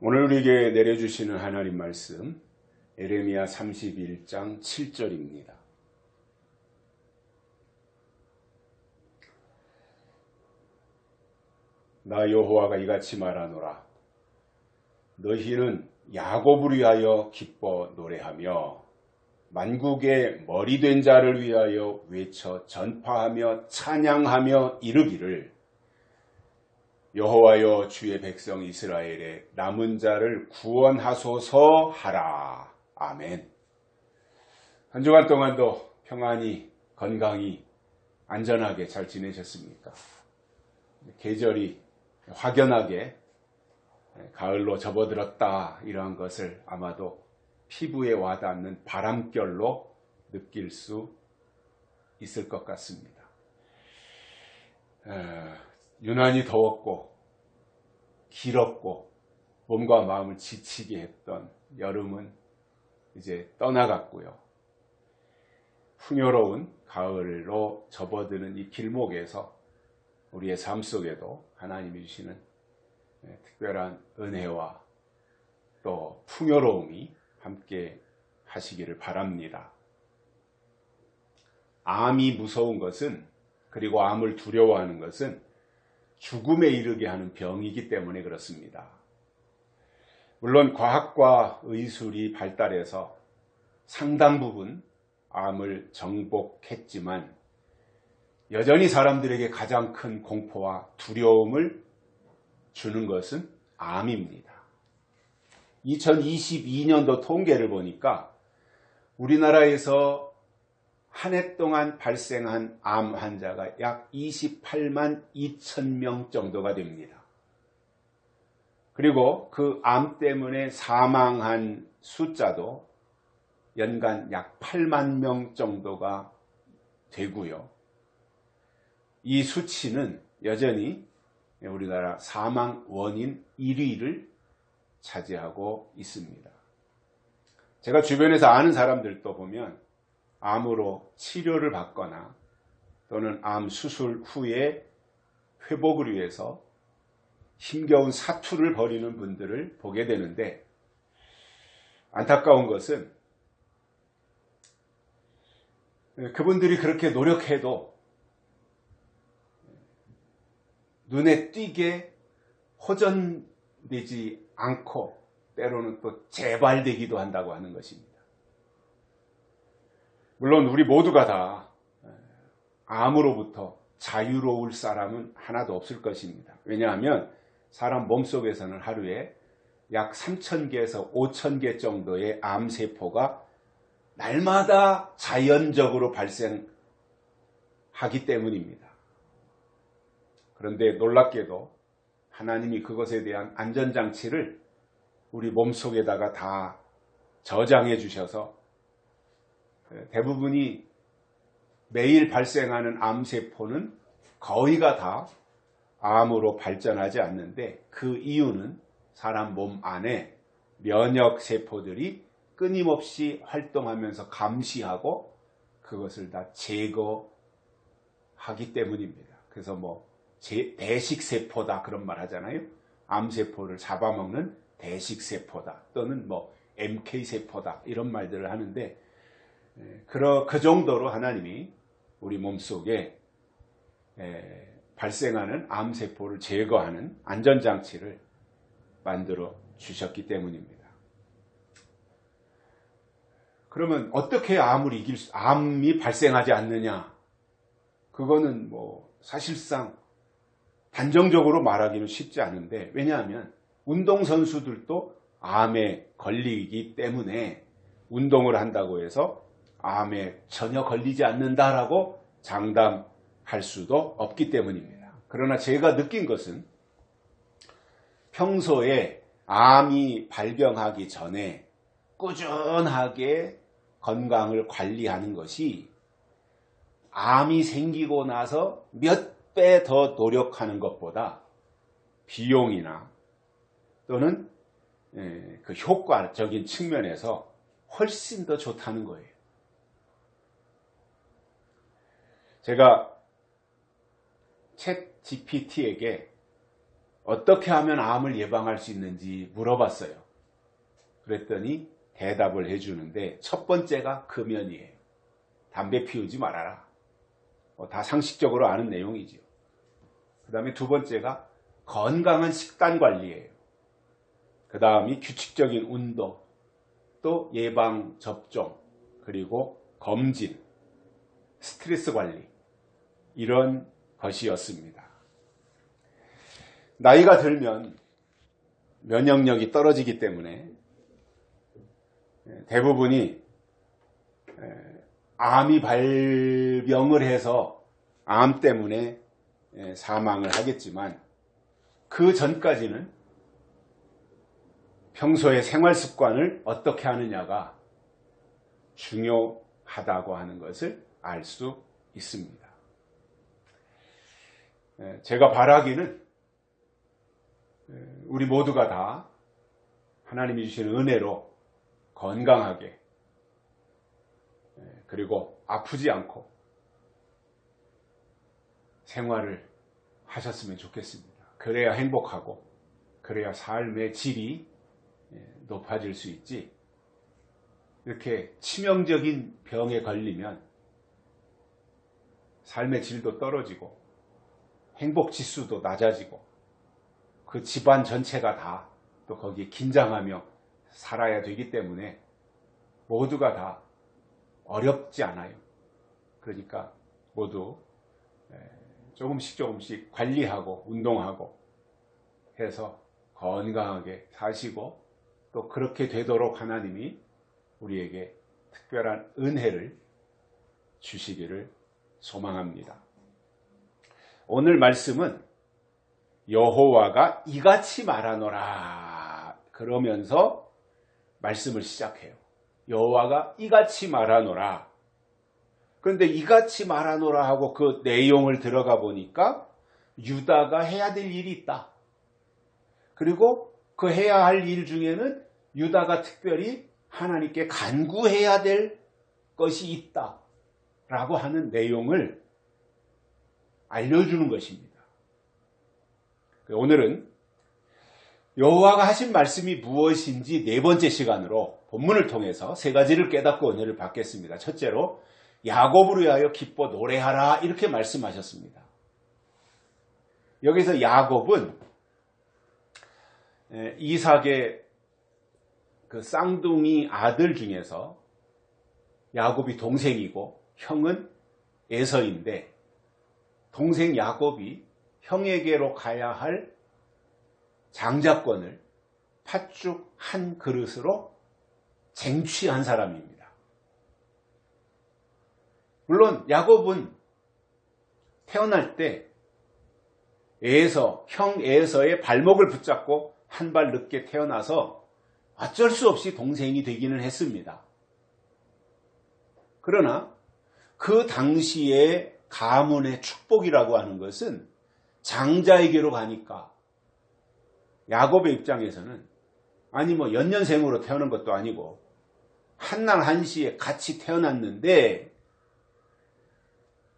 오늘 우리에게 내려주시는 하나님 말씀 예레미야 31장 7절입니다. 나 여호와가 이같이 말하노라. 너희는 야곱을 위하여 기뻐 노래하며 만국의 머리된 자를 위하여 외쳐 전파하며 찬양하며 이르기를 여호와여 주의 백성 이스라엘의 남은 자를 구원하소서 하라. 아멘. 한 주간 동안도 평안히 건강히 안전하게 잘 지내셨습니까? 계절이 확연하게 가을로 접어들었다 이러한 것을 아마도 피부에 와닿는 바람결로 느낄 수 있을 것 같습니다. 유난히 더웠고 길었고 몸과 마음을 지치게 했던 여름은 이제 떠나갔고요. 풍요로운 가을로 접어드는 이 길목에서 우리의 삶 속에도 하나님이 주시는 특별한 은혜와 또 풍요로움이 함께 하시기를 바랍니다. 암이 무서운 것은, 그리고 암을 두려워하는 것은 죽음에 이르게 하는 병이기 때문에 그렇습니다. 물론 과학과 의술이 발달해서 상당 부분 암을 정복했지만 여전히 사람들에게 가장 큰 공포와 두려움을 주는 것은 암입니다. 2022년도 통계를 보니까 우리나라에서 한 해 동안 발생한 암 환자가 약 28만 2천 명 정도가 됩니다. 그리고 그 암 때문에 사망한 숫자도 연간 약 8만 명 정도가 되고요. 이 수치는 여전히 우리나라 사망 원인 1위를 차지하고 있습니다. 제가 주변에서 아는 사람들도 보면 암으로 치료를 받거나 또는 암 수술 후에 회복을 위해서 힘겨운 사투를 벌이는 분들을 보게 되는데, 안타까운 것은 그분들이 그렇게 노력해도 눈에 띄게 호전되지 않고 때로는 또 재발되기도 한다고 하는 것입니다. 물론 우리 모두가 다 암으로부터 자유로울 사람은 하나도 없을 것입니다. 왜냐하면 사람 몸속에서는 하루에 약 3,000개에서 5,000개 정도의 암세포가 날마다 자연적으로 발생하기 때문입니다. 그런데 놀랍게도 하나님이 그것에 대한 안전장치를 우리 몸속에다가 다 저장해 주셔서 대부분이 매일 발생하는 암세포는 거의가 다 암으로 발전하지 않는데, 그 이유는 사람 몸 안에 면역세포들이 끊임없이 활동하면서 감시하고 그것을 다 제거하기 때문입니다. 그래서 대식세포다 그런 말 하잖아요. 암세포를 잡아먹는 대식세포다 또는 MK세포다 이런 말들을 하는데, 그 정도로 하나님이 우리 몸속에 발생하는 암세포를 제거하는 안전장치를 만들어 주셨기 때문입니다. 그러면 어떻게 암이 발생하지 않느냐? 그거는 사실상 단정적으로 말하기는 쉽지 않은데, 왜냐하면 운동선수들도 암에 걸리기 때문에 운동을 한다고 해서 암에 전혀 걸리지 않는다라고 장담할 수도 없기 때문입니다. 그러나 제가 느낀 것은 평소에 암이 발병하기 전에 꾸준하게 건강을 관리하는 것이 암이 생기고 나서 몇 배 더 노력하는 것보다 비용이나 또는 그 효과적인 측면에서 훨씬 더 좋다는 거예요. 제가 챗 GPT에게 어떻게 하면 암을 예방할 수 있는지 물어봤어요. 그랬더니 대답을 해주는데 첫 번째가 금연이에요. 담배 피우지 말아라. 다 상식적으로 아는 내용이죠. 그 다음에 두 번째가 건강한 식단 관리예요. 그 다음이 규칙적인 운동, 또 예방 접종, 그리고 검진, 스트레스 관리, 이런 것이었습니다. 나이가 들면 면역력이 떨어지기 때문에 대부분이 암이 발병을 해서 암 때문에 사망을 하겠지만 그 전까지는 평소의 생활 습관을 어떻게 하느냐가 중요하다고 하는 것을 알 수 있습니다. 제가 바라기는 우리 모두가 다 하나님이 주시는 은혜로 건강하게, 그리고 아프지 않고 생활을 하셨으면 좋겠습니다. 그래야 행복하고, 그래야 삶의 질이 높아질 수 있지, 이렇게 치명적인 병에 걸리면 삶의 질도 떨어지고 행복 지수도 낮아지고 그 집안 전체가 다 또 거기에 긴장하며 살아야 되기 때문에 모두가 다 어렵지 않아요. 그러니까 모두 조금씩 관리하고 운동하고 해서 건강하게 사시고, 또 그렇게 되도록 하나님이 우리에게 특별한 은혜를 주시기를 소망합니다. 오늘 말씀은 여호와가 이같이 말하노라 그러면서 말씀을 시작해요. 여호와가 이같이 말하노라. 그런데 이같이 말하노라 하고 그 내용을 들어가 보니까 유다가 해야 될 일이 있다. 그리고 그 해야 할 일 중에는 유다가 특별히 하나님께 간구해야 될 것이 있다 라고 하는 내용을 알려주는 것입니다. 오늘은 여호와가 하신 말씀이 무엇인지 네 번째 시간으로 본문을 통해서 세 가지를 깨닫고 은혜를 받겠습니다. 첫째로 야곱을 위하여 기뻐 노래하라 이렇게 말씀하셨습니다. 여기서 야곱은 이삭의 그 쌍둥이 아들 중에서 야곱이 동생이고 형은 에서인데, 동생 야곱이 형에게로 가야 할 장자권을 팥죽 한 그릇으로 쟁취한 사람입니다. 물론 야곱은 태어날 때 형 에서의 발목을 붙잡고 한 발 늦게 태어나서 어쩔 수 없이 동생이 되기는 했습니다. 그러나 그 당시의 가문의 축복이라고 하는 것은 장자에게로 가니까 야곱의 입장에서는 아니 뭐 연년생으로 태어난 것도 아니고 한날 한시에 같이 태어났는데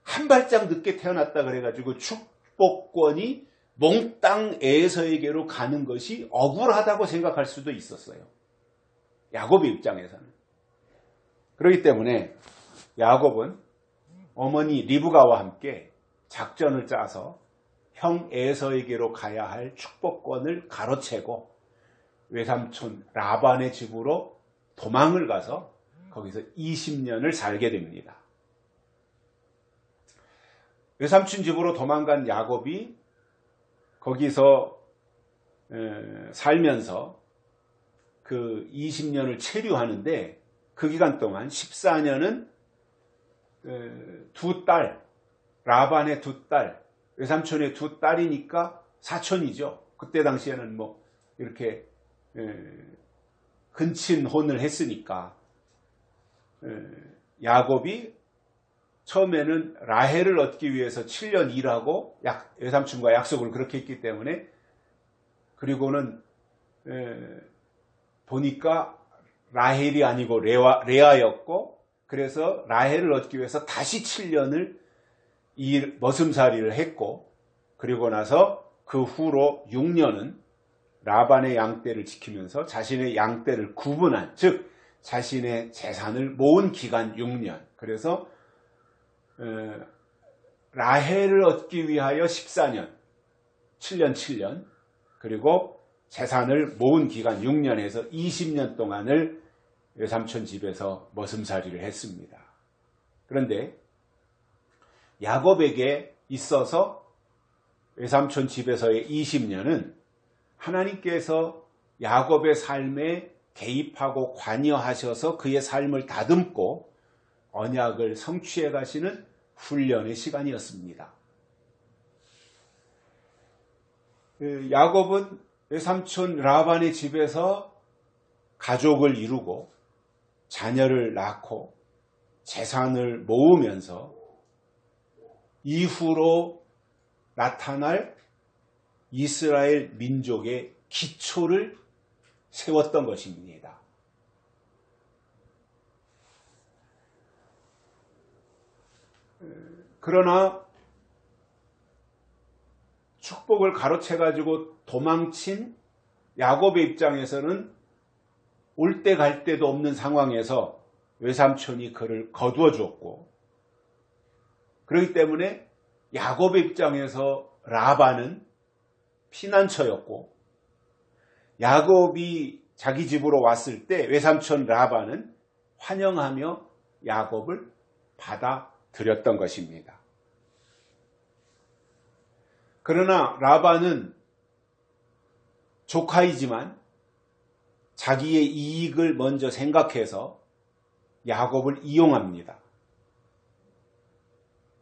한 발짝 늦게 태어났다 그래가지고 축복권이 몽땅 에서에게로 가는 것이 억울하다고 생각할 수도 있었어요. 야곱의 입장에서는. 그렇기 때문에 야곱은 어머니 리브가와 함께 작전을 짜서 형 에서에게로 가야 할 축복권을 가로채고 외삼촌 라반의 집으로 도망을 가서 거기서 20년을 살게 됩니다. 외삼촌 집으로 도망간 야곱이 거기서 살면서 그 20년을 체류하는데 그 기간 동안 14년은 두 딸, 라반의 두 딸, 외삼촌의 두 딸이니까 사촌이죠. 그때 당시에는 뭐 이렇게 근친혼을 했으니까 야곱이 처음에는 라헬을 얻기 위해서 7년 일하고 외삼촌과 약속을 그렇게 했기 때문에, 그리고는 보니까 라헬이 아니고 레아였고, 그래서 라헬을 얻기 위해서 다시 7년을 머슴살이를 했고, 그리고 나서 그 후로 6년은 라반의 양떼를 지키면서 자신의 양떼를 구분한, 즉 자신의 재산을 모은 기간 6년. 그래서 라헬을 얻기 위하여 14년, 7년 7년, 그리고 재산을 모은 기간 6년에서 20년 동안을 외삼촌 집에서 머슴살이를 했습니다. 그런데 야곱에게 있어서 외삼촌 집에서의 20년은 하나님께서 야곱의 삶에 개입하고 관여하셔서 그의 삶을 다듬고 언약을 성취해 가시는 훈련의 시간이었습니다. 야곱은 외삼촌 라반의 집에서 가족을 이루고 자녀를 낳고 재산을 모으면서 이후로 나타날 이스라엘 민족의 기초를 세웠던 것입니다. 그러나 축복을 가로채가지고 도망친 야곱의 입장에서는 올 때 갈 데도 없는 상황에서 외삼촌이 그를 거두어 주었고, 그렇기 때문에 야곱의 입장에서 라반은 피난처였고, 야곱이 자기 집으로 왔을 때 외삼촌 라반은 환영하며 야곱을 받아들였던 것입니다. 그러나 라반은 조카이지만 자기의 이익을 먼저 생각해서 야곱을 이용합니다.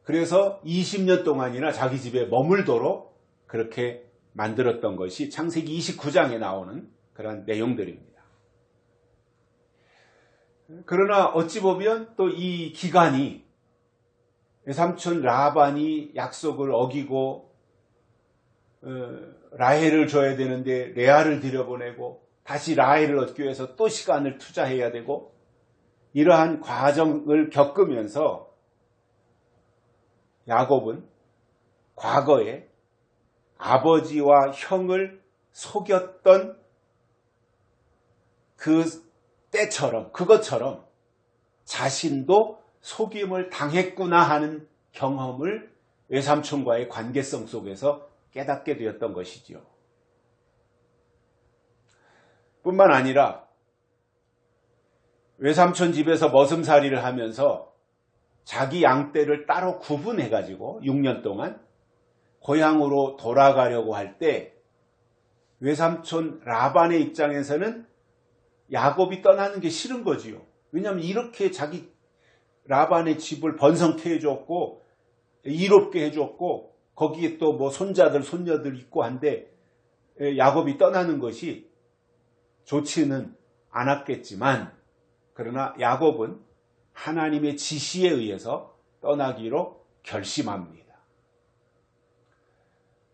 그래서 20년 동안이나 자기 집에 머물도록 그렇게 만들었던 것이 창세기 29장에 나오는 그런 내용들입니다. 그러나 어찌 보면 또 이 기간이 외삼촌 라반이 약속을 어기고 라헬을 줘야 되는데 레아를 들여보내고 다시 라헬을 얻기 위해서 또 시간을 투자해야 되고, 이러한 과정을 겪으면서 야곱은 과거에 아버지와 형을 속였던 그 때처럼, 그것처럼 자신도 속임을 당했구나 하는 경험을 외삼촌과의 관계성 속에서 깨닫게 되었던 것이지요. 뿐만 아니라 외삼촌 집에서 머슴살이를 하면서 자기 양떼를 따로 구분해가지고 6년 동안 고향으로 돌아가려고 할 때 외삼촌 라반의 입장에서는 야곱이 떠나는 게 싫은 거지요. 왜냐하면 이렇게 자기 라반의 집을 번성케 해줬고 이롭게 해줬고 거기에 또 뭐 손자들 손녀들 있고 한데 야곱이 떠나는 것이 좋지는 않았겠지만, 그러나 야곱은 하나님의 지시에 의해서 떠나기로 결심합니다.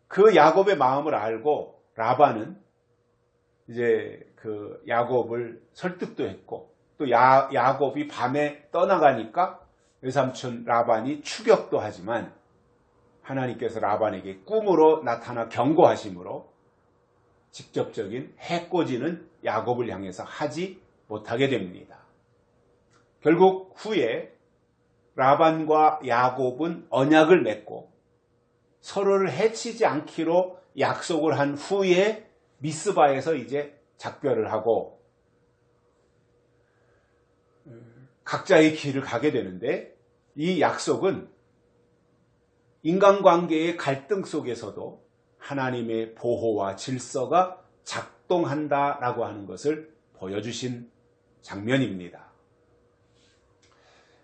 그 야곱의 마음을 알고 라반은 이제 그 야곱을 설득도 했고, 또 야곱이 밤에 떠나가니까 외삼촌 라반이 추격도 하지만 하나님께서 라반에게 꿈으로 나타나 경고하심으로 직접적인 해코지는 야곱을 향해서 하지 못하게 됩니다. 결국 후에 라반과 야곱은 언약을 맺고 서로를 해치지 않기로 약속을 한 후에 미스바에서 이제 작별을 하고 각자의 길을 가게 되는데, 이 약속은 인간관계의 갈등 속에서도 하나님의 보호와 질서가 작동한다라고 하는 것을 보여주신 장면입니다.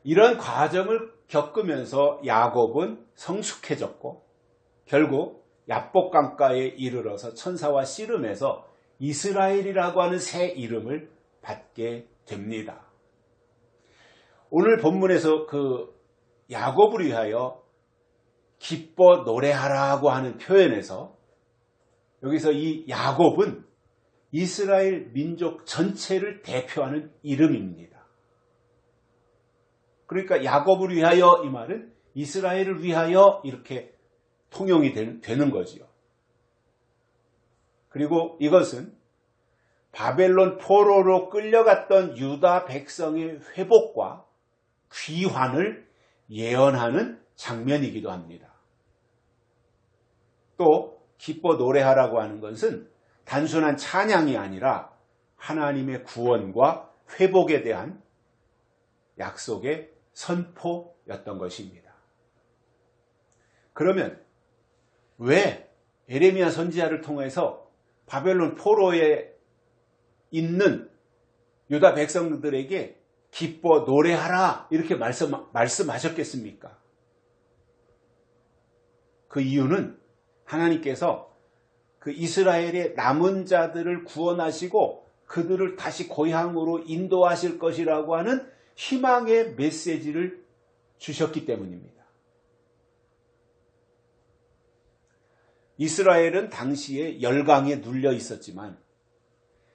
이런 과정을 겪으면서 야곱은 성숙해졌고 결국 야복강가에 이르러서 천사와 씨름해서 이스라엘이라고 하는 새 이름을 받게 됩니다. 오늘 본문에서 그 야곱을 위하여 기뻐 노래하라고 하는 표현에서 여기서 이 야곱은 이스라엘 민족 전체를 대표하는 이름입니다. 그러니까 야곱을 위하여 이 말은 이스라엘을 위하여 이렇게 통용이 되는 거지요. 그리고 이것은 바벨론 포로로 끌려갔던 유다 백성의 회복과 귀환을 예언하는 장면이기도 합니다. 또 기뻐 노래하라고 하는 것은 단순한 찬양이 아니라 하나님의 구원과 회복에 대한 약속의 선포였던 것입니다. 그러면 왜 에레미야 선지자를 통해서 바벨론 포로에 있는 유다 백성들에게 기뻐 노래하라 이렇게 말씀하셨겠습니까? 그 이유는 하나님께서 그 이스라엘의 남은 자들을 구원하시고 그들을 다시 고향으로 인도하실 것이라고 하는 희망의 메시지를 주셨기 때문입니다. 이스라엘은 당시에 열강에 눌려 있었지만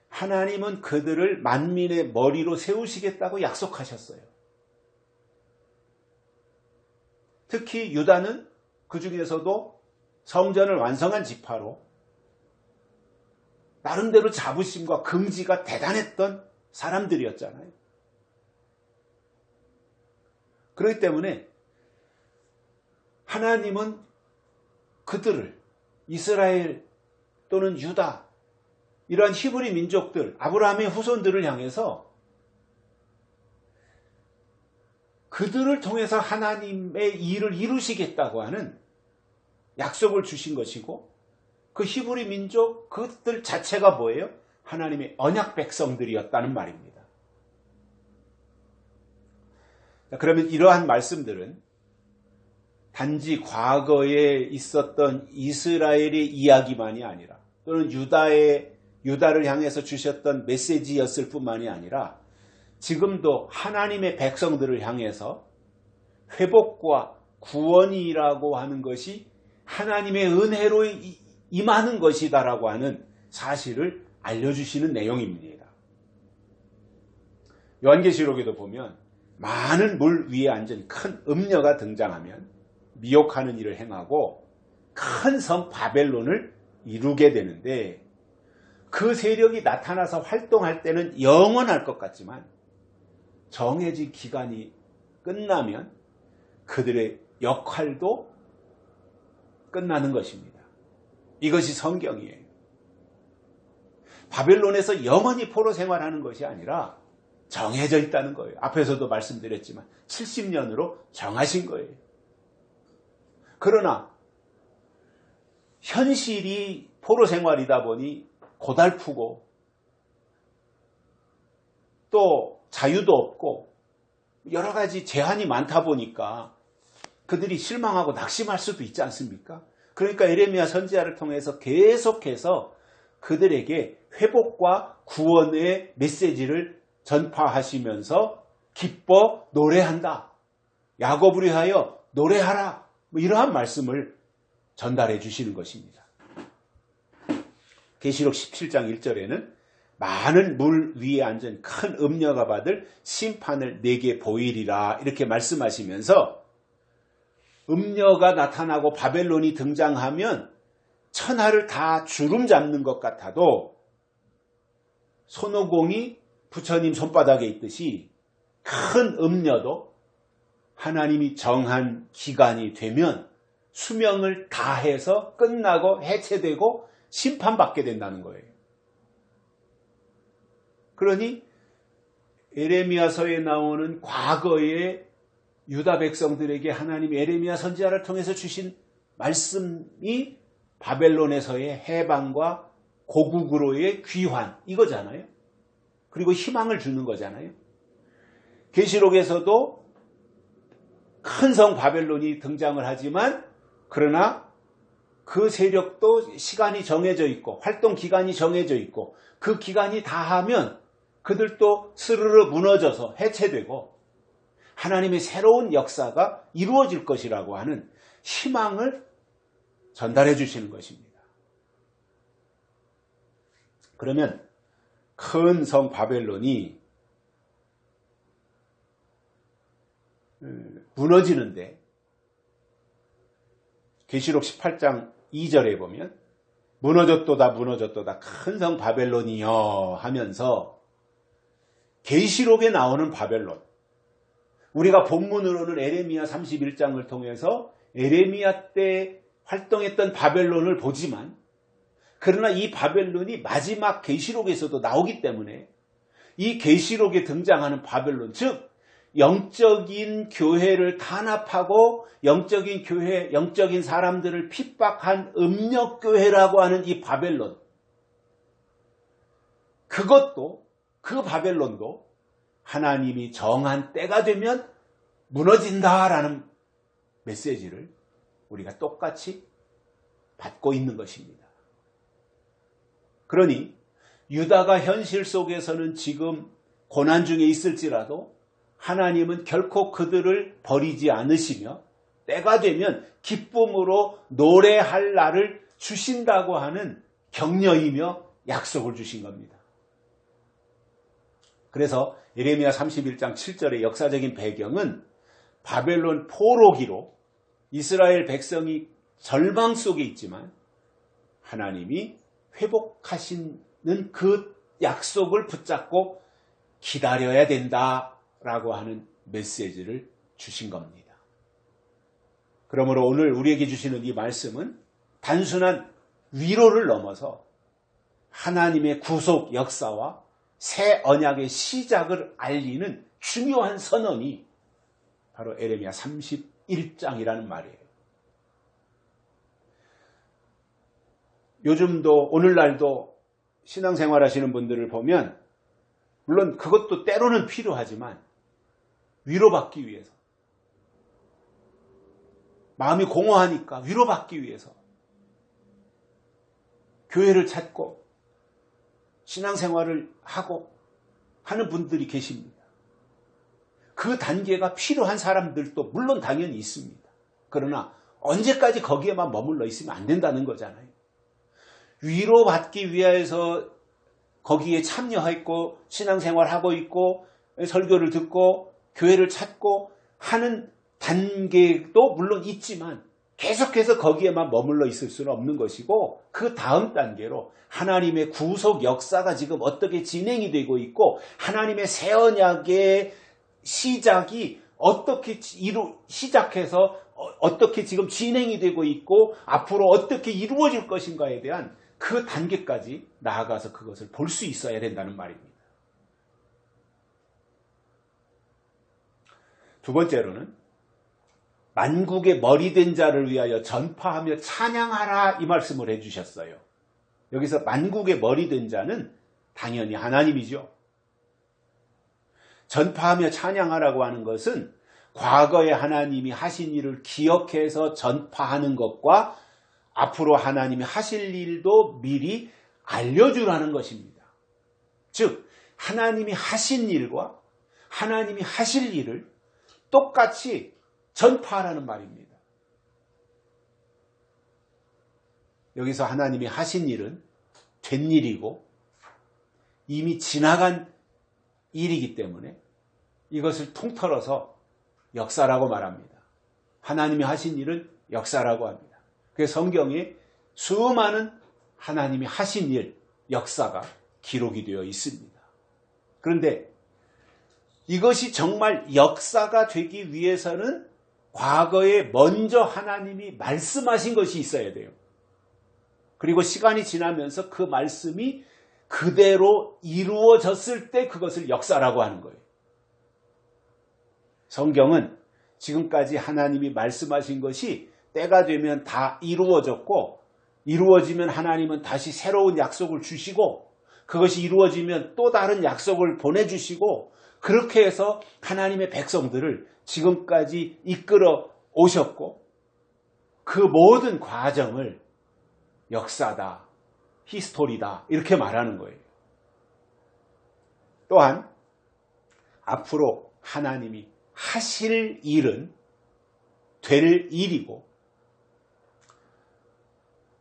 하나님은 그들을 만민의 머리로 세우시겠다고 약속하셨어요. 특히 유다는 그 중에서도 성전을 완성한 지파로 나름대로 자부심과 긍지가 대단했던 사람들이었잖아요. 그렇기 때문에 하나님은 그들을 이스라엘 또는 유다 이러한 히브리 민족들 아브라함의 후손들을 향해서 그들을 통해서 하나님의 일을 이루시겠다고 하는 약속을 주신 것이고 그 히브리 민족 그들 자체가 뭐예요? 하나님의 언약 백성들이었다는 말입니다. 그러면 이러한 말씀들은 단지 과거에 있었던 이스라엘의 이야기만이 아니라 또는 유다를 향해서 주셨던 메시지였을 뿐만이 아니라 지금도 하나님의 백성들을 향해서 회복과 구원이라고 하는 것이 하나님의 은혜로 임하는 것이다라고 하는 사실을 알려주시는 내용입니다. 요한계시록에도 보면 많은 물 위에 앉은 큰 음녀가 등장하면 미혹하는 일을 행하고 큰 성 바벨론을 이루게 되는데 그 세력이 나타나서 활동할 때는 영원할 것 같지만 정해진 기간이 끝나면 그들의 역할도 끝나는 것입니다. 이것이 성경이에요. 바벨론에서 영원히 포로 생활하는 것이 아니라 정해져 있다는 거예요. 앞에서도 말씀드렸지만 70년으로 정하신 거예요. 그러나 현실이 포로 생활이다 보니 고달프고 또 자유도 없고 여러 가지 제한이 많다 보니까 그들이 실망하고 낙심할 수도 있지 않습니까? 그러니까 에레미야 선지자를 통해서 계속해서 그들에게 회복과 구원의 메시지를 전파하시면서 기뻐 노래한다. 야곱을 위하여 노래하라. 이러한 말씀을 전달해 주시는 것입니다. 계시록 17장 1절에는 많은 물 위에 앉은 큰 음녀가 받을 심판을 내게 보이리라 이렇게 말씀하시면서 음녀가 나타나고 바벨론이 등장하면 천하를 다 주름 잡는 것 같아도 손오공이 부처님 손바닥에 있듯이 큰 음녀도 하나님이 정한 기간이 되면 수명을 다해서 끝나고 해체되고 심판받게 된다는 거예요. 그러니 에레미야서에 나오는 과거의 유다 백성들에게 하나님 에레미야 선지자를 통해서 주신 말씀이 바벨론에서의 해방과 고국으로의 귀환 이거잖아요. 그리고 희망을 주는 거잖아요. 계시록에서도 큰 성 바벨론이 등장을 하지만 그러나 그 세력도 시간이 정해져 있고 활동 기간이 정해져 있고 그 기간이 다하면 그들도 스르르 무너져서 해체되고 하나님의 새로운 역사가 이루어질 것이라고 하는 희망을 전달해 주시는 것입니다. 그러면 큰 성 바벨론이 무너지는데 계시록 18장 2절에 보면 무너졌도다 무너졌도다 큰 성 바벨론이여 하면서 계시록에 나오는 바벨론, 우리가 본문으로는 에레미야 31장을 통해서 에레미야 때 활동했던 바벨론을 보지만, 그러나 이 바벨론이 마지막 계시록에서도 나오기 때문에 이 계시록에 등장하는 바벨론, 즉 영적인 교회를 탄압하고 영적인 교회, 영적인 사람들을 핍박한 음력교회라고 하는 이 바벨론, 그것도, 그 바벨론도 하나님이 정한 때가 되면 무너진다라는 메시지를 우리가 똑같이 받고 있는 것입니다. 그러니 유다가 현실 속에서는 지금 고난 중에 있을지라도 하나님은 결코 그들을 버리지 않으시며 때가 되면 기쁨으로 노래할 날을 주신다고 하는 격려이며 약속을 주신 겁니다. 그래서 예레미야 31장 7절의 역사적인 배경은 바벨론 포로기로 이스라엘 백성이 절망 속에 있지만 하나님이 회복하시는 그 약속을 붙잡고 기다려야 된다라고 하는 메시지를 주신 겁니다. 그러므로 오늘 우리에게 주시는 이 말씀은 단순한 위로를 넘어서 하나님의 구속 역사와 새 언약의 시작을 알리는 중요한 선언이 바로 에레미야 31장이라는 말이에요. 요즘도 오늘날도 신앙생활 하시는 분들을 보면 물론 그것도 때로는 필요하지만 위로받기 위해서, 마음이 공허하니까 위로받기 위해서 교회를 찾고 신앙생활을 하고 하는 분들이 계십니다. 그 단계가 필요한 사람들도 물론 당연히 있습니다. 그러나 언제까지 거기에만 머물러 있으면 안 된다는 거잖아요. 위로받기 위해서 거기에 참여했고 신앙생활하고 있고 설교를 듣고 교회를 찾고 하는 단계도 물론 있지만 계속해서 거기에만 머물러 있을 수는 없는 것이고, 그 다음 단계로 하나님의 구속 역사가 지금 어떻게 진행이 되고 있고 하나님의 새 언약의 시작이 어떻게 시작해서 어떻게 지금 진행이 되고 있고 앞으로 어떻게 이루어질 것인가에 대한 그 단계까지 나아가서 그것을 볼 수 있어야 된다는 말입니다. 두 번째로는 만국의 머리된 자를 위하여 전파하며 찬양하라, 이 말씀을 해주셨어요. 여기서 만국의 머리된 자는 당연히 하나님이죠. 전파하며 찬양하라고 하는 것은 과거에 하나님이 하신 일을 기억해서 전파하는 것과 앞으로 하나님이 하실 일도 미리 알려주라는 것입니다. 즉 하나님이 하신 일과 하나님이 하실 일을 똑같이 전파하라는 말입니다. 여기서 하나님이 하신 일은 된 일이고 이미 지나간 일이기 때문에 이것을 통틀어서 역사라고 말합니다. 하나님이 하신 일은 역사라고 합니다. 그래서 성경에 수많은 하나님이 하신 일, 역사가 기록이 되어 있습니다. 그런데 이것이 정말 역사가 되기 위해서는 과거에 먼저 하나님이 말씀하신 것이 있어야 돼요. 그리고 시간이 지나면서 그 말씀이 그대로 이루어졌을 때 그것을 역사라고 하는 거예요. 성경은 지금까지 하나님이 말씀하신 것이 때가 되면 다 이루어졌고, 이루어지면 하나님은 다시 새로운 약속을 주시고, 그것이 이루어지면 또 다른 약속을 보내주시고, 그렇게 해서 하나님의 백성들을 지금까지 이끌어 오셨고, 그 모든 과정을 역사다, 히스토리다, 이렇게 말하는 거예요. 또한 앞으로 하나님이 하실 일은 될 일이고,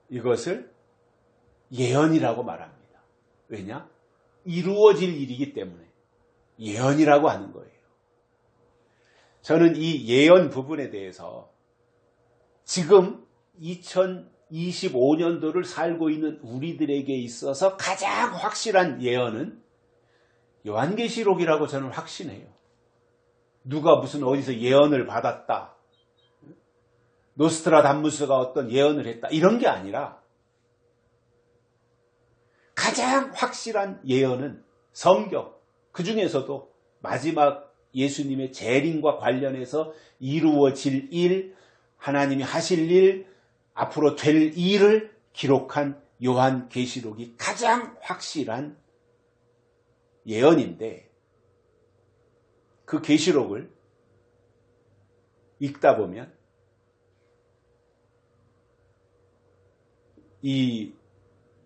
이것을 예언이라고 말합니다. 왜냐? 이루어질 일이기 때문에 예언이라고 하는 거예요. 저는 이 예언 부분에 대해서 지금 2025년도를 살고 있는 우리들에게 있어서 가장 확실한 예언은 요한계시록이라고 저는 확신해요. 누가 무슨 어디서 예언을 받았다, 노스트라다무스가 어떤 예언을 했다, 이런 게 아니라 가장 확실한 예언은 성경, 그 중에서도 마지막 예수님의 재림과 관련해서 이루어질 일, 하나님이 하실 일, 앞으로 될 일을 기록한 요한계시록이 가장 확실한 예언인데, 그 계시록을 읽다 보면 이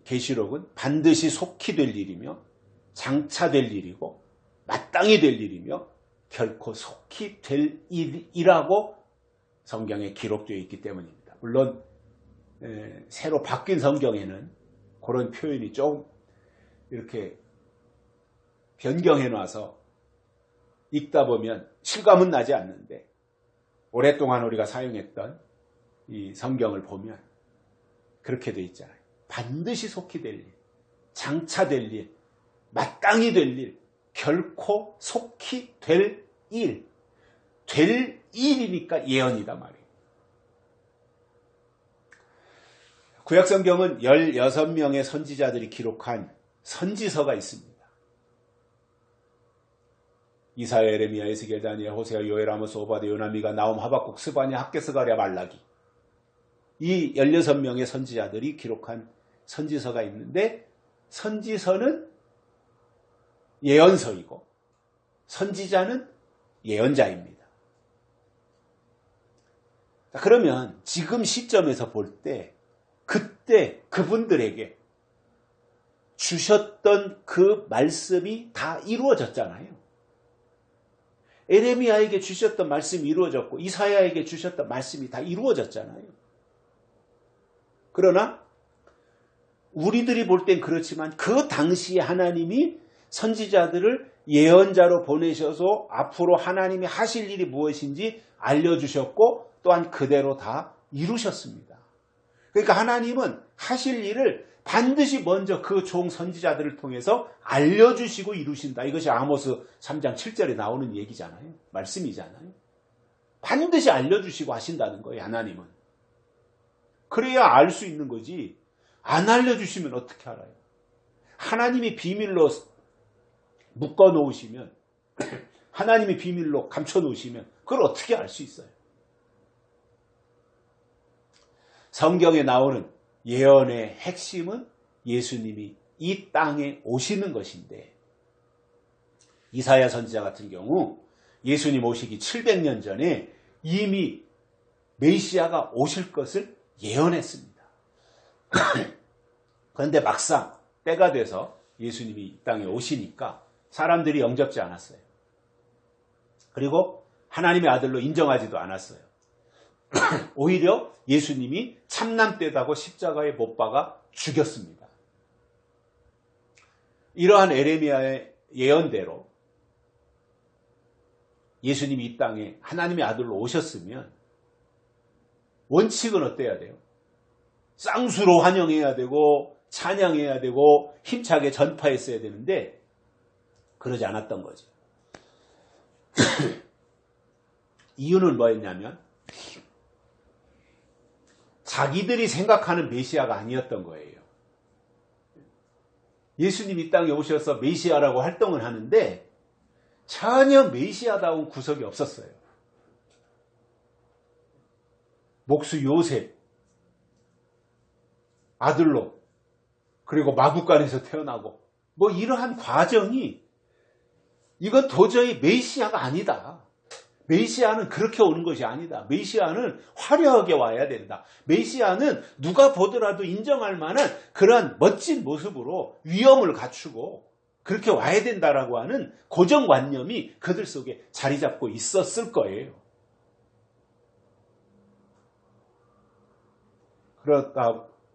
계시록은 반드시 속히 될 일이며 장차 될 일이고 마땅히 될 일이며 결코 속히 될 일이라고 성경에 기록되어 있기 때문입니다. 물론 새로 바뀐 성경에는 그런 표현이 좀 이렇게 변경해 놔서 읽다 보면 실감은 나지 않는데, 오랫동안 우리가 사용했던 이 성경을 보면 그렇게 돼 있잖아요. 반드시 속히 될 일, 장차 될 일, 마땅히 될 일, 결코 속히 될 일. 될 일이니까 예언이다 말이에요. 구약성경은 16명의 선지자들이 기록한 선지서가 있습니다. 이사야, 예레미야, 에스겔, 다니엘, 호세아, 요엘, 아모스, 오바댜, 요나, 미가, 나훔, 하박국, 스바냐, 학개, 스가랴, 말라기. 이 16명의 선지자들이 기록한 선지서가 있는데, 선지서는 예언서이고 선지자는 예언자입니다. 그러면 지금 시점에서 볼 때 그때 그분들에게 주셨던 그 말씀이 다 이루어졌잖아요. 에레미야에게 주셨던 말씀이 이루어졌고 이사야에게 주셨던 말씀이 다 이루어졌잖아요. 그러나 우리들이 볼 땐 그렇지만 그 당시에 하나님이 선지자들을 예언자로 보내셔서 앞으로 하나님이 하실 일이 무엇인지 알려주셨고 또한 그대로 다 이루셨습니다. 그러니까 하나님은 하실 일을 반드시 먼저 그 종 선지자들을 통해서 알려주시고 이루신다. 이것이 아모스 3장 7절에 나오는 얘기잖아요. 말씀이잖아요. 반드시 알려주시고 하신다는 거예요. 하나님은. 그래야 알 수 있는 거지. 안 알려주시면 어떻게 알아요? 하나님이 비밀로 묶어놓으시면, 하나님이 비밀로 감춰놓으시면 그걸 어떻게 알 수 있어요? 성경에 나오는 예언의 핵심은 예수님이 이 땅에 오시는 것인데, 이사야 선지자 같은 경우 예수님 오시기 700년 전에 이미 메시아가 오실 것을 예언했습니다. 그런데 막상 때가 돼서 예수님이 이 땅에 오시니까 사람들이 영접지 않았어요. 그리고 하나님의 아들로 인정하지도 않았어요. 오히려 예수님이 참남되다고 십자가에 못 박아 죽였습니다. 이러한 에레미야의 예언대로 예수님이 이 땅에 하나님의 아들로 오셨으면 원칙은 어때야 돼요? 쌍수로 환영해야 되고 찬양해야 되고 힘차게 전파했어야 되는데 그러지 않았던 거죠. 이유는 뭐였냐면 자기들이 생각하는 메시아가 아니었던 거예요. 예수님 이 땅에 오셔서 메시아라고 활동을 하는데 전혀 메시아다운 구석이 없었어요. 목수 요셉 아들로, 그리고 마구간에서 태어나고 뭐 이러한 과정이, 이건 도저히 메시아가 아니다. 메시아는 그렇게 오는 것이 아니다. 메시아는 화려하게 와야 된다. 메시아는 누가 보더라도 인정할 만한 그런 멋진 모습으로 위엄을 갖추고 그렇게 와야 된다라고 하는 고정관념이 그들 속에 자리 잡고 있었을 거예요.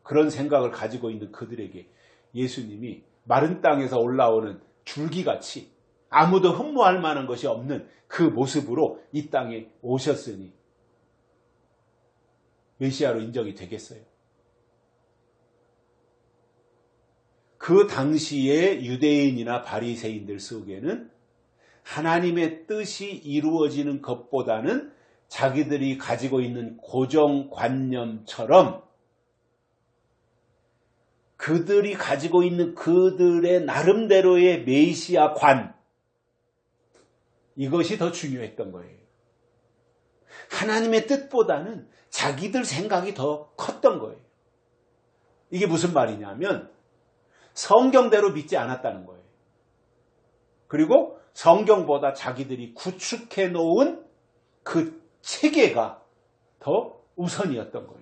그런 생각을 가지고 있는 그들에게 예수님이 마른 땅에서 올라오는 줄기같이 아무도 흠모할 만한 것이 없는 그 모습으로 이 땅에 오셨으니 메시아로 인정이 되겠어요? 그 당시의 유대인이나 바리새인들 속에는 하나님의 뜻이 이루어지는 것보다는 자기들이 가지고 있는 고정관념처럼 그들이 가지고 있는 그들의 나름대로의 메시아관, 이것이 더 중요했던 거예요. 하나님의 뜻보다는 자기들 생각이 더 컸던 거예요. 이게 무슨 말이냐면 성경대로 믿지 않았다는 거예요. 그리고 성경보다 자기들이 구축해 놓은 그 체계가 더 우선이었던 거예요.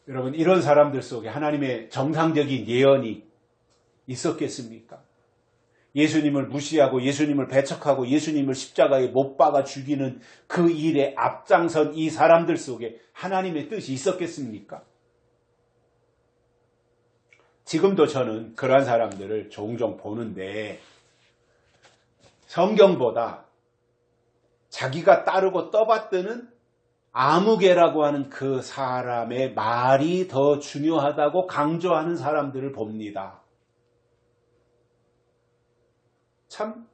여러분, 이런 사람들 속에 하나님의 정상적인 예언이 있었겠습니까? 예수님을 무시하고 예수님을 배척하고 예수님을 십자가에 못 박아 죽이는 그 일에 앞장선 이 사람들 속에 하나님의 뜻이 있었겠습니까? 지금도 저는 그러한 사람들을 종종 보는데 성경보다 자기가 따르고 떠받드는 아무개라고 하는 그 사람의 말이 더 중요하다고 강조하는 사람들을 봅니다. 참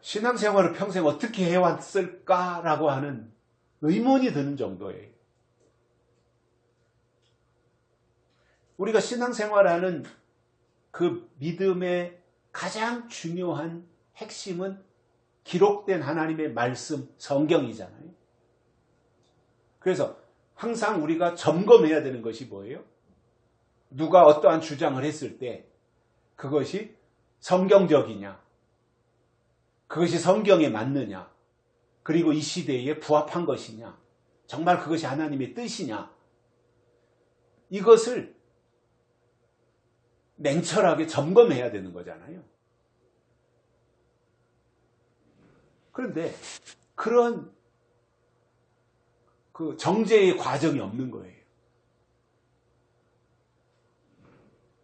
신앙생활을 평생 어떻게 해왔을까라고 하는 의문이 드는 정도예요. 우리가 신앙생활하는 그 믿음의 가장 중요한 핵심은 기록된 하나님의 말씀, 성경이잖아요. 그래서 항상 우리가 점검해야 되는 것이 뭐예요? 누가 어떠한 주장을 했을 때 그것이 성경적이냐, 그것이 성경에 맞느냐, 그리고 이 시대에 부합한 것이냐, 정말 그것이 하나님의 뜻이냐, 이것을 냉철하게 점검해야 되는 거잖아요. 그런데 그런 그 정제의 과정이 없는 거예요.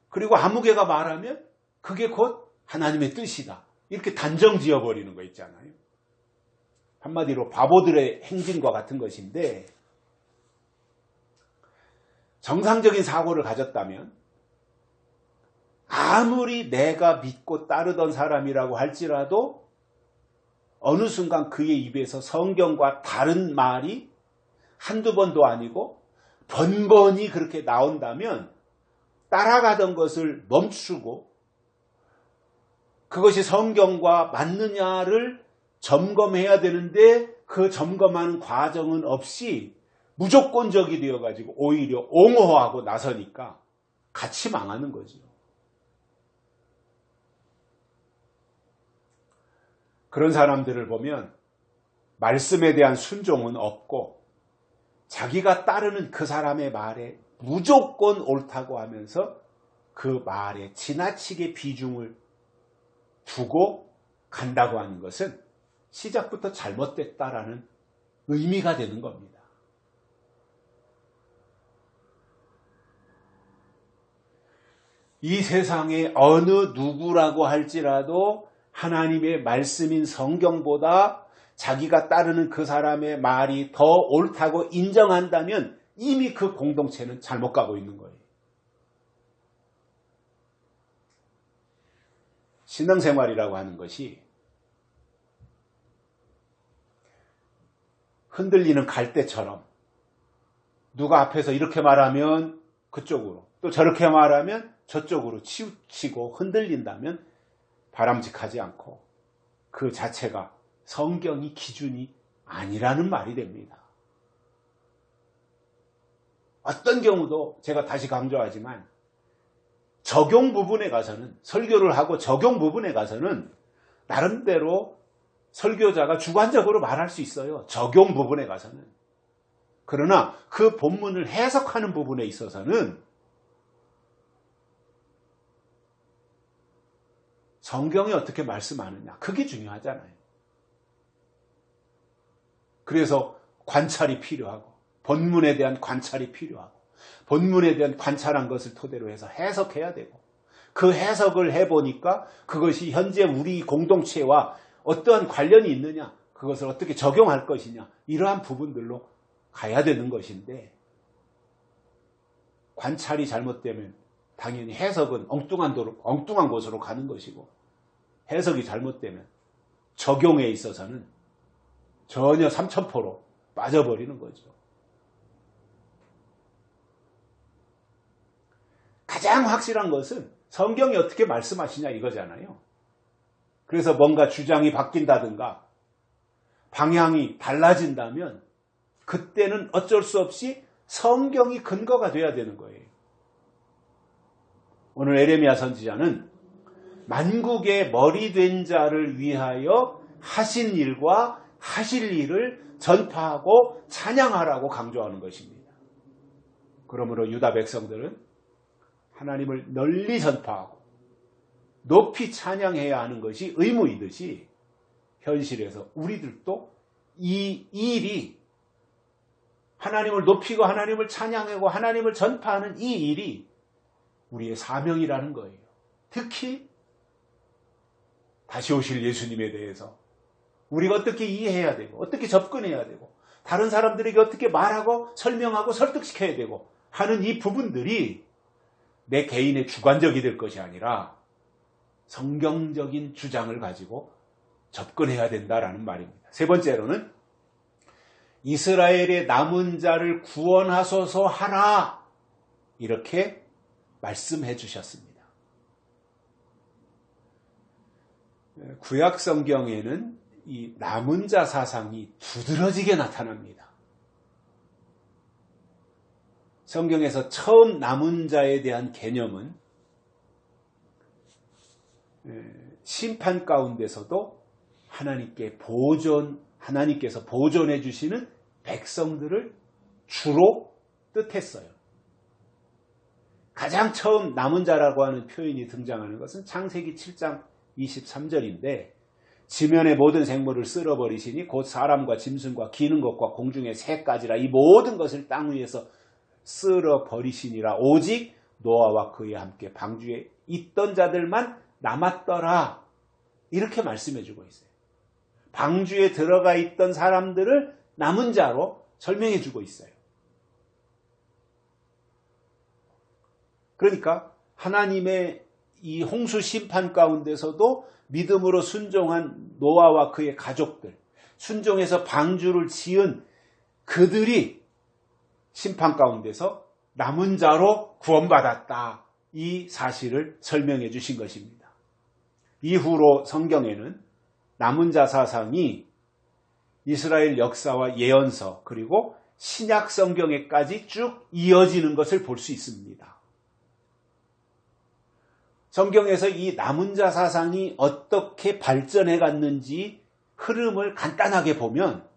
그리고 아무개가 말하면 그게 곧 하나님의 뜻이다, 이렇게 단정 지어버리는 거 있잖아요. 한마디로 바보들의 행진과 같은 것인데, 정상적인 사고를 가졌다면 아무리 내가 믿고 따르던 사람이라고 할지라도 어느 순간 그의 입에서 성경과 다른 말이 한두 번도 아니고 번번이 그렇게 나온다면 따라가던 것을 멈추고 그것이 성경과 맞느냐를 점검해야 되는데 그 점검하는 과정은 없이 무조건적이 되어가지고 오히려 옹호하고 나서니까 같이 망하는 거죠. 그런 사람들을 보면 말씀에 대한 순종은 없고 자기가 따르는 그 사람의 말에 무조건 옳다고 하면서 그 말에 지나치게 비중을 두고 간다고 하는 것은 시작부터 잘못됐다라는 의미가 되는 겁니다. 이 세상에 어느 누구라고 할지라도 하나님의 말씀인 성경보다 자기가 따르는 그 사람의 말이 더 옳다고 인정한다면 이미 그 공동체는 잘못 가고 있는 거예요. 신앙생활이라고 하는 것이 흔들리는 갈대처럼 누가 앞에서 이렇게 말하면 그쪽으로, 또 저렇게 말하면 저쪽으로 치우치고 흔들린다면 바람직하지 않고 그 자체가 성경이 기준이 아니라는 말이 됩니다. 어떤 경우도 제가 다시 강조하지만 적용 부분에 가서는, 설교를 하고 적용 부분에 가서는 나름대로 설교자가 주관적으로 말할 수 있어요. 적용 부분에 가서는. 그러나 그 본문을 해석하는 부분에 있어서는 성경이 어떻게 말씀하느냐, 그게 중요하잖아요. 그래서 관찰이 필요하고 본문에 대한 관찰이 필요하고 본문에 대한 관찰한 것을 토대로 해서 해석해야 되고 그 해석을 해보니까 그것이 현재 우리 공동체와 어떠한 관련이 있느냐, 그것을 어떻게 적용할 것이냐, 이러한 부분들로 가야 되는 것인데 관찰이 잘못되면 당연히 해석은 엉뚱한 곳으로 가는 것이고, 해석이 잘못되면 적용에 있어서는 전혀 삼천포로 빠져버리는 거죠. 가장 확실한 것은 성경이 어떻게 말씀하시냐 이거잖아요. 그래서 뭔가 주장이 바뀐다든가 방향이 달라진다면 그때는 어쩔 수 없이 성경이 근거가 돼야 되는 거예요. 오늘 에레미야 선지자는 만국의 머리 된 자를 위하여 하신 일과 하실 일을 전파하고 찬양하라고 강조하는 것입니다. 그러므로 유다 백성들은 하나님을 널리 전파하고 높이 찬양해야 하는 것이 의무이듯이 현실에서 우리들도 이 일이, 하나님을 높이고 하나님을 찬양하고 하나님을 전파하는 이 일이 우리의 사명이라는 거예요. 특히 다시 오실 예수님에 대해서 우리가 어떻게 이해해야 되고 어떻게 접근해야 되고 다른 사람들에게 어떻게 말하고 설명하고 설득시켜야 되고 하는 이 부분들이 내 개인의 주관적이 될 것이 아니라 성경적인 주장을 가지고 접근해야 된다라는 말입니다. 세 번째로는 이스라엘의 남은 자를 구원하소서 하라, 이렇게 말씀해 주셨습니다. 구약 성경에는 이 남은 자 사상이 두드러지게 나타납니다. 성경에서 처음 남은 자에 대한 개념은 심판 가운데서도 하나님께서 보존해 주시는 백성들을 주로 뜻했어요. 가장 처음 남은 자라고 하는 표현이 등장하는 것은 창세기 7장 23절인데 지면의 모든 생물을 쓸어버리시니 곧 사람과 짐승과 기는 것과 공중의 새까지라 이 모든 것을 땅 위에서 쓸어버리시니라 오직 노아와 그와 함께 방주에 있던 자들만 남았더라, 이렇게 말씀해 주고 있어요. 방주에 들어가 있던 사람들을 남은 자로 설명해 주고 있어요. 그러니까 하나님의 이 홍수 심판 가운데서도 믿음으로 순종한 노아와 그의 가족들, 순종해서 방주를 지은 그들이 심판 가운데서 남은 자로 구원받았다, 이 사실을 설명해 주신 것입니다. 이후로 성경에는 남은 자 사상이 이스라엘 역사와 예언서 그리고 신약 성경에까지 쭉 이어지는 것을 볼 수 있습니다. 성경에서 이 남은 자 사상이 어떻게 발전해 갔는지 흐름을 간단하게 보면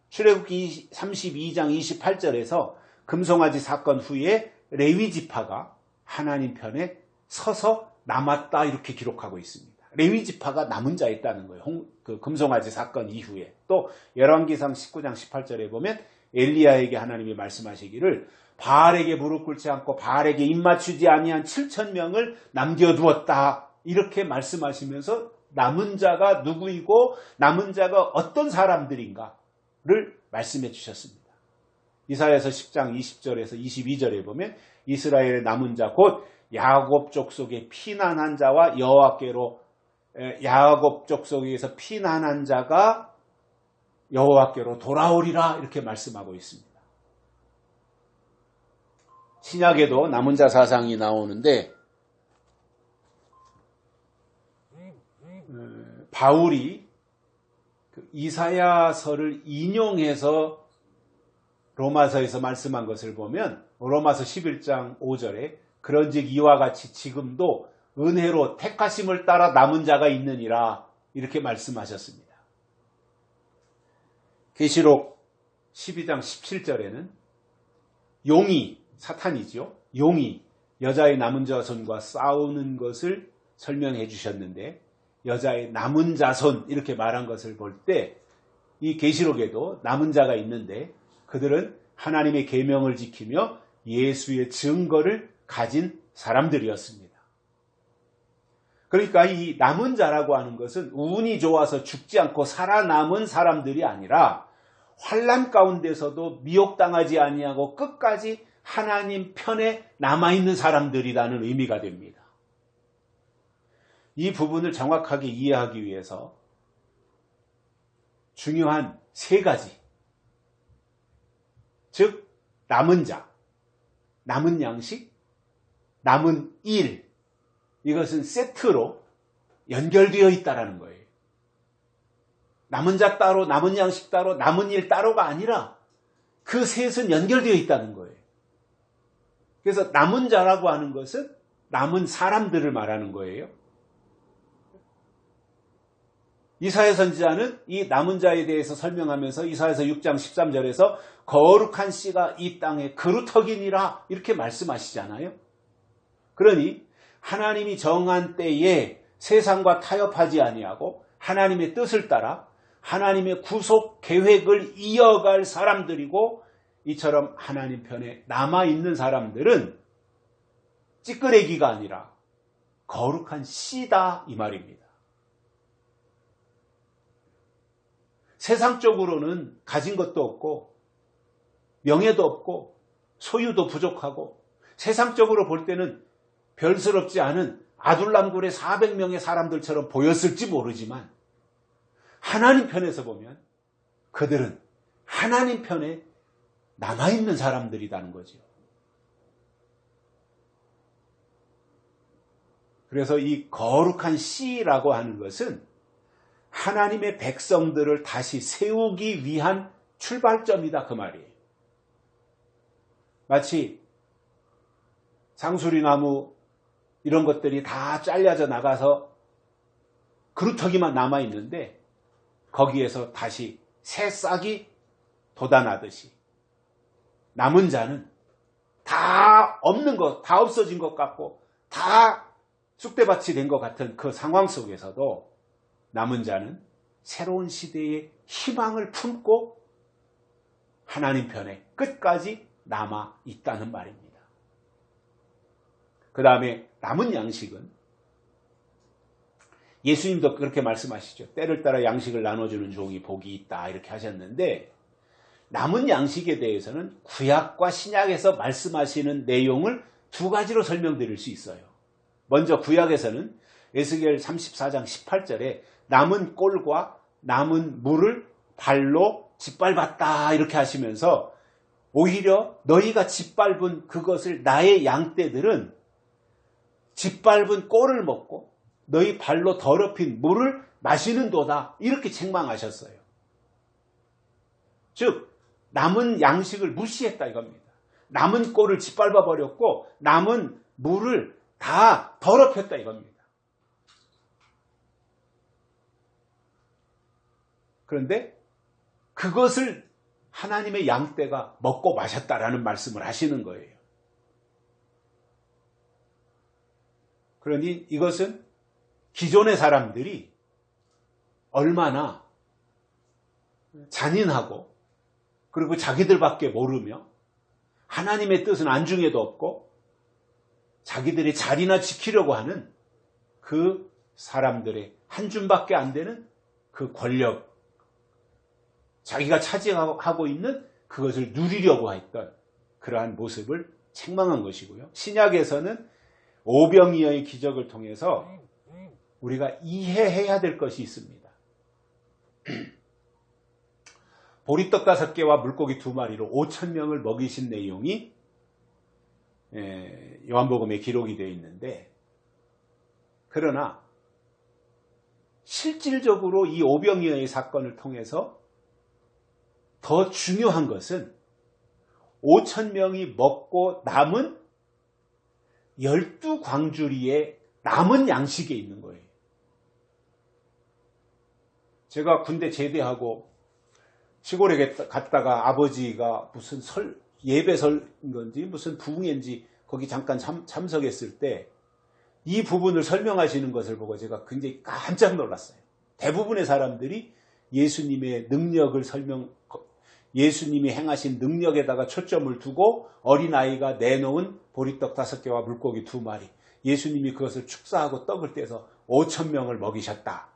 출애굽기 32장 28절에서 금송아지 사건 후에 레위 지파가 하나님 편에 서서 남았다, 이렇게 기록하고 있습니다. 레위 지파가 남은 자였다는 거예요. 그 금송아지 사건 이후에. 또 열왕기상 19장 18절에 보면 엘리야에게 하나님이 말씀하시기를 바알에게 무릎 꿇지 않고 바알에게 입 맞추지 아니한 7,000명을 남겨두었다, 이렇게 말씀하시면서 남은 자가 누구이고 남은 자가 어떤 사람들인가를 말씀해 주셨습니다. 이사야서 10장 20절에서 22절에 보면 이스라엘의 남은 자 곧 야곱 족속의 피난한 자와 여호와께로 야곱 족속에서 피난한 자가 여호와께로 돌아오리라, 이렇게 말씀하고 있습니다. 신약에도 남은 자 사상이 나오는데 바울이 이사야서를 인용해서 로마서에서 말씀한 것을 보면 로마서 11장 5절에 그런즉 이와 같이 지금도 은혜로 택하심을 따라 남은 자가 있느니라, 이렇게 말씀하셨습니다. 계시록 12장 17절에는 용이, 사탄이죠, 용이 여자의 남은 자손과 싸우는 것을 설명해 주셨는데 여자의 남은 자손, 이렇게 말한 것을 볼 때 이 계시록에도 남은 자가 있는데 그들은 하나님의 계명을 지키며 예수의 증거를 가진 사람들이었습니다. 그러니까 이 남은 자라고 하는 것은 운이 좋아서 죽지 않고 살아남은 사람들이 아니라 환난 가운데서도 미혹당하지 아니하고 끝까지 하나님 편에 남아있는 사람들이라는 의미가 됩니다. 이 부분을 정확하게 이해하기 위해서 중요한 세 가지, 즉 남은 자, 남은 양식, 남은 일, 이것은 세트로 연결되어 있다는 거예요. 남은 자 따로, 남은 양식 따로, 남은 일 따로가 아니라 그 셋은 연결되어 있다는 거예요. 그래서 남은 자라고 하는 것은 남은 사람들을 말하는 거예요. 이사야 선지자는 이 남은 자에 대해서 설명하면서 이사야서 6장 13절에서 거룩한 씨가 이 땅에 그루터기니라 이렇게 말씀하시잖아요. 그러니 하나님이 정한 때에 세상과 타협하지 아니하고 하나님의 뜻을 따라 하나님의 구속 계획을 이어갈 사람들이고, 이처럼 하나님 편에 남아있는 사람들은 찌끄레기가 아니라 거룩한 씨다 이 말입니다. 세상적으로는 가진 것도 없고 명예도 없고 소유도 부족하고 세상적으로 볼 때는 별스럽지 않은 아둘람굴의 400명의 사람들처럼 보였을지 모르지만 하나님 편에서 보면 그들은 하나님 편에 남아있는 사람들이라는 거죠. 그래서 이 거룩한 씨라고 하는 것은 하나님의 백성들을 다시 세우기 위한 출발점이다 그 말이에요. 마치 상수리나무 이런 것들이 다 잘려져 나가서 그루터기만 남아있는데 거기에서 다시 새 싹이 돋아나듯이 남은 자는 다 없는 것, 다 없어진 것 같고 다 쑥대밭이 된 것 같은 그 상황 속에서도 남은 자는 새로운 시대의 희망을 품고 하나님 편에 끝까지 남아 있다는 말입니다. 그 다음에 남은 양식은 예수님도 그렇게 말씀하시죠. 때를 따라 양식을 나눠주는 종이 복이 있다 이렇게 하셨는데, 남은 양식에 대해서는 구약과 신약에서 말씀하시는 내용을 두 가지로 설명드릴 수 있어요. 먼저 구약에서는 에스겔 34장 18절에 남은 꼴과 남은 물을 발로 짓밟았다 이렇게 하시면서 오히려 너희가 짓밟은 그것을 나의 양떼들은 짓밟은 꼴을 먹고 너희 발로 더럽힌 물을 마시는도다 이렇게 책망하셨어요. 즉 남은 양식을 무시했다 이겁니다. 남은 꼴을 짓밟아 버렸고 남은 물을 다 더럽혔다 이겁니다. 그런데 그것을 하나님의 양떼가 먹고 마셨다라는 말씀을 하시는 거예요. 그러니 이것은 기존의 사람들이 얼마나 잔인하고 그리고 자기들밖에 모르며 하나님의 뜻은 안중에도 없고 자기들의 자리나 지키려고 하는 그 사람들의 한 줌밖에 안 되는 그 권력, 자기가 차지하고 있는 그것을 누리려고 했던 그러한 모습을 책망한 것이고요. 신약에서는 오병이어의 기적을 통해서 우리가 이해해야 될 것이 있습니다. 보리떡 5개와 물고기 2마리로 5,000명을 먹이신 내용이 요한복음에 기록이 되어 있는데, 그러나 실질적으로 이 오병이어의 사건을 통해서 더 중요한 것은 5,000명이 먹고 남은 12광주리의 남은 양식에 있는 거예요. 제가 군대 제대하고 시골에 갔다가 아버지가 무슨 예배설인 건지 무슨 부흥인지 거기 잠깐 참석했을 때 이 부분을 설명하시는 것을 보고 제가 굉장히 깜짝 놀랐어요. 대부분의 사람들이 예수님의 능력을 예수님이 행하신 능력에다가 초점을 두고 어린아이가 내놓은 보리떡 5개와 물고기 2마리, 예수님이 그것을 축사하고 떡을 떼서 5,000명을 먹이셨다.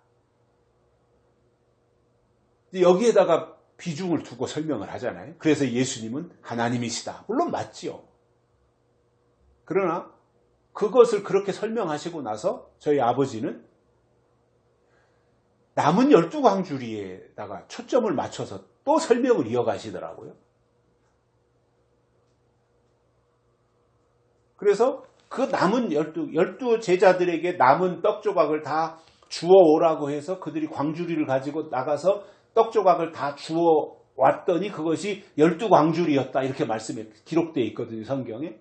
여기에다가 비중을 두고 설명을 하잖아요. 그래서 예수님은 하나님이시다. 물론 맞지요. 그러나 그것을 그렇게 설명하시고 나서 저희 아버지는 남은 12광주리에다가 초점을 맞춰서 또 설명을 이어가시더라고요. 그래서 그 남은 12 제자들에게 남은 떡 조각을 다 주워 오라고 해서 그들이 광주리를 가지고 나가서 떡 조각을 다 주워 왔더니 그것이 12광주리였다. 이렇게 말씀에 기록되어 있거든요, 성경에.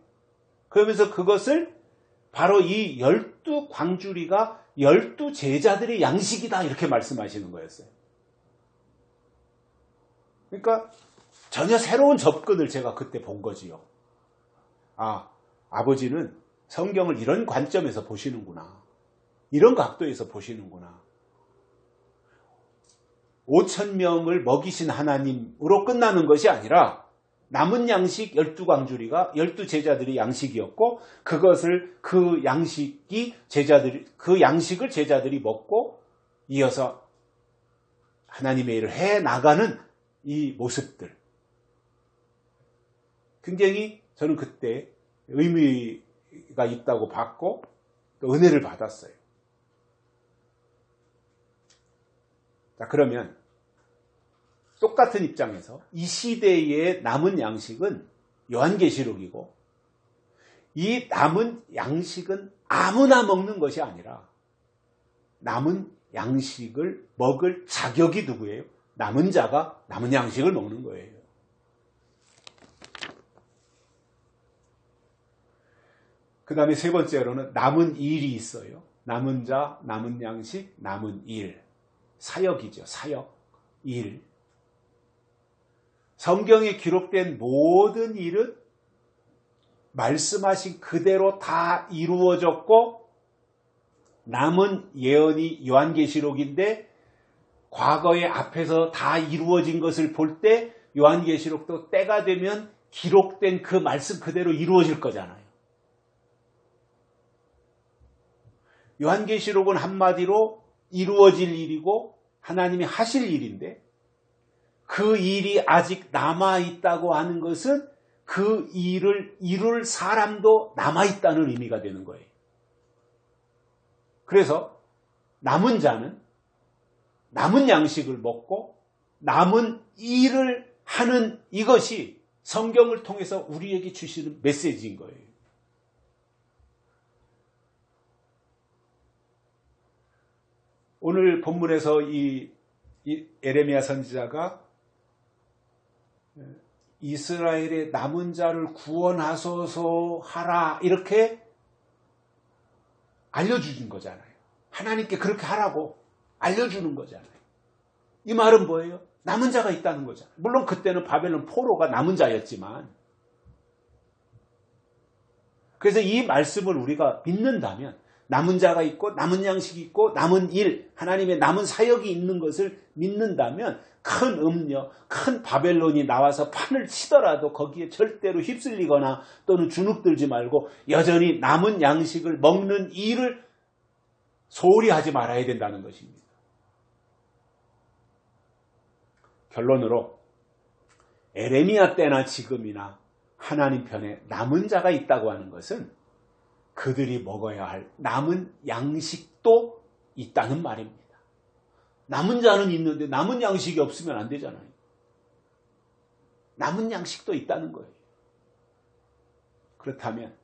그러면서 그것을 바로 이 12광주리가 12제자들의 양식이다. 이렇게 말씀하시는 거였어요. 그러니까 전혀 새로운 접근을 제가 그때 본 거지요. 아, 아버지는 성경을 이런 관점에서 보시는구나. 이런 각도에서 보시는구나. 5,000명을 먹이신 하나님으로 끝나는 것이 아니라 남은 양식 12광주리가 12제자들의 양식이었고 그것을 그 양식을 제자들이 먹고 이어서 하나님의 일을 해 나가는 이 모습들. 굉장히 저는 그때 의미가 있다고 봤고 또 은혜를 받았어요. 자, 그러면 똑같은 입장에서 이 시대의 남은 양식은 요한계시록이고 이 남은 양식은 아무나 먹는 것이 아니라 남은 양식을 먹을 자격이 누구예요? 남은 자가 남은 양식을 먹는 거예요. 그 다음에 세 번째로는 남은 일이 있어요. 남은 자, 남은 양식, 남은 일. 사역이죠. 사역, 일. 성경에 기록된 모든 일은 말씀하신 그대로 다 이루어졌고 남은 예언이 요한계시록인데 과거에 앞에서 다 이루어진 것을 볼 때 요한계시록도 때가 되면 기록된 그 말씀 그대로 이루어질 거잖아요. 요한계시록은 한마디로 이루어질 일이고 하나님이 하실 일인데 그 일이 아직 남아있다고 하는 것은 그 일을 이룰 사람도 남아있다는 의미가 되는 거예요. 그래서 남은 자는 남은 양식을 먹고 남은 일을 하는 이것이 성경을 통해서 우리에게 주시는 메시지인 거예요. 오늘 본문에서 이 에레미야 선지자가 이스라엘의 남은 자를 구원하소서 하라 이렇게 알려주는 거잖아요. 하나님께 그렇게 하라고 알려주는 거잖아요. 이 말은 뭐예요? 남은 자가 있다는 거잖아요. 물론 그때는 바벨론 포로가 남은 자였지만 그래서 이 말씀을 우리가 믿는다면 남은 자가 있고 남은 양식이 있고 남은 일, 하나님의 남은 사역이 있는 것을 믿는다면 큰 음녀, 큰 바벨론이 나와서 판을 치더라도 거기에 절대로 휩쓸리거나 또는 주눅들지 말고 여전히 남은 양식을 먹는 일을 소홀히 하지 말아야 된다는 것입니다. 결론으로 에레미야 때나 지금이나 하나님 편에 남은 자가 있다고 하는 것은 그들이 먹어야 할 남은 양식도 있다는 말입니다. 남은 자는 있는데 남은 양식이 없으면 안 되잖아요. 남은 양식도 있다는 거예요. 그렇다면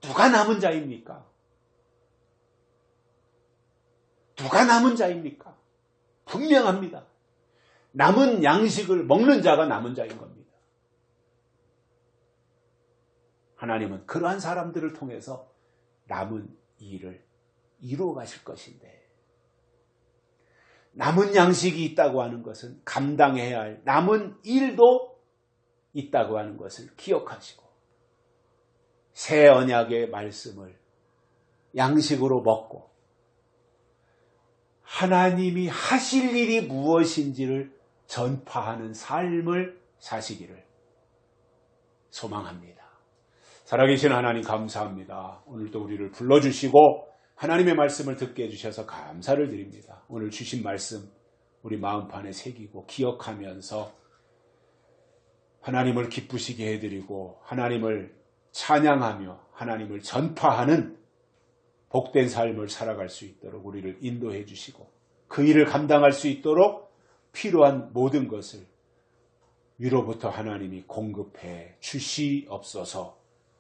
누가 남은 자입니까? 누가 남은 자입니까? 분명합니다. 남은 양식을 먹는 자가 남은 자인 겁니다. 하나님은 그러한 사람들을 통해서 남은 일을 이루어 가실 것인데 남은 양식이 있다고 하는 것은 감당해야 할 남은 일도 있다고 하는 것을 기억하시고 새 언약의 말씀을 양식으로 먹고 하나님이 하실 일이 무엇인지를 전파하는 삶을 사시기를 소망합니다. 살아계신 하나님 감사합니다. 오늘도 우리를 불러주시고 하나님의 말씀을 듣게 해주셔서 감사를 드립니다. 오늘 주신 말씀 우리 마음판에 새기고 기억하면서 하나님을 기쁘시게 해드리고 하나님을 찬양하며 하나님을 전파하는 복된 삶을 살아갈 수 있도록 우리를 인도해 주시고 그 일을 감당할 수 있도록 필요한 모든 것을 위로부터 하나님이 공급해 주시옵소서.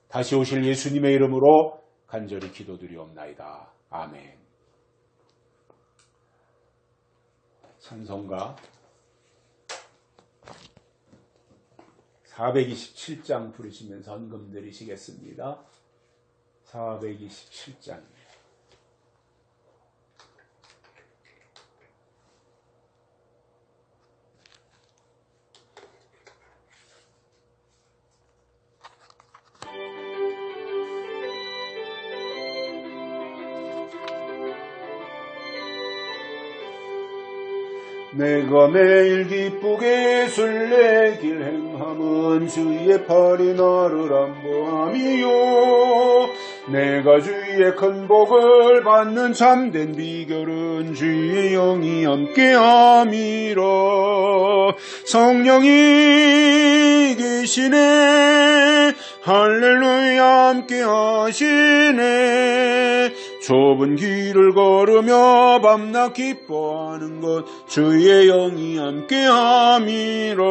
다시 오실 예수님의 이름으로 간절히 기도드리옵나이다. 아멘. 찬송가 427장 부르시면서 헌금 드리시겠습니다. 427장. 내가 매일 기쁘게 술래길 행함은 주의 팔이 나를 안보함이요 내가 주의 큰 복을 받는 참된 비결은 주의 영이 함께함이라 성령이 계시네 할렐루야 함께하시네 좁은 길을 걸으며 밤낮 기뻐하는 것 주의 영이 함께함이라